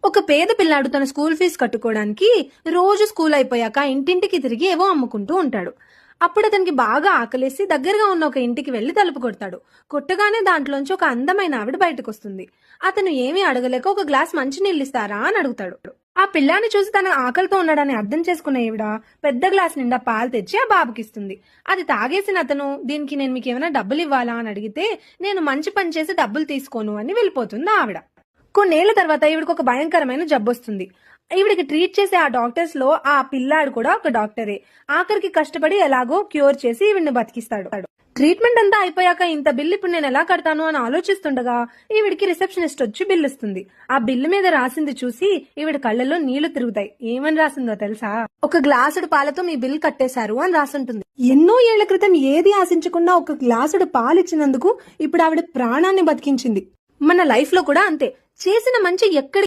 ఒక పేద పిల్లాడు తన స్కూల్ ఫీజు కట్టుకోవడానికి రోజు స్కూల్ అయిపోయాక ఇంటింటికి తిరిగి ఏవో అమ్ముకుంటూ ఉంటాడు. అప్పుడు అతనికి బాగా ఆకలేసి దగ్గరగా ఉన్న ఒక ఇంటికి వెళ్లి తలుపు కొడతాడు. కొట్టగానే దాంట్లోంచి ఒక అందమైన ఆవిడ బయటకు వస్తుంది. అతను ఏమీ అడగలేక ఒక గ్లాస్ మంచినీళ్ళు ఇస్తారా అని అడుగుతాడు. ఆ పిల్లాన్ని చూసి తన ఆకలితో ఉన్నాడని అర్థం చేసుకున్న ఈవిడ పెద్ద గ్లాస్ నిండా పాలు తెచ్చి ఆ బాబుకి ఇస్తుంది. అది తాగేసిన అతను, దీనికి నేను మీకు ఏమైనా డబ్బులు ఇవ్వాలా అని అడిగితే, నేను మంచి పని చేసి డబ్బులు తీసుకోను అని వెళ్ళిపోతుంది ఆవిడ. కొన్నేళ్ల తర్వాత ఈవిడికి ఒక భయంకరమైన జబ్బు వస్తుంది. ఈవిడికి ట్రీట్ చేసే ఆ డాక్టర్స్ లో ఆ పిల్లాడు కూడా ఒక డాక్టరే. ఆఖరికి కష్టపడి ఎలాగో క్యూర్ చేసి ఈవిడిని బతికిస్తాడు. ట్రీట్మెంట్ అంతా అయిపోయాక ఇంత బిల్లు ఇప్పుడు నేను ఎలా కడతాను అని ఆలోచిస్తుండగా ఈవిడికి రిసెప్షనిస్ట్ వచ్చి బిల్లు ఇస్తుంది. ఆ బిల్లు మీద రాసింది చూసి ఈవిడ కళ్ళల్లో నీళ్లు తిరుగుతాయి. ఏమని రాసిందో తెలుసా? ఒక గ్లాసుడు పాలతో మీ బిల్ కట్టేశారు అని రాసుంటుంది. ఎన్నో ఏళ్ల క్రితం ఏది ఆశించకుండా ఒక గ్లాసుడు పాలిచ్చినందుకు ఇప్పుడు ఆవిడ ప్రాణాన్ని బతికించింది. మన లైఫ్ లో కూడా అంతే. చేసిన మంచి ఎక్కడి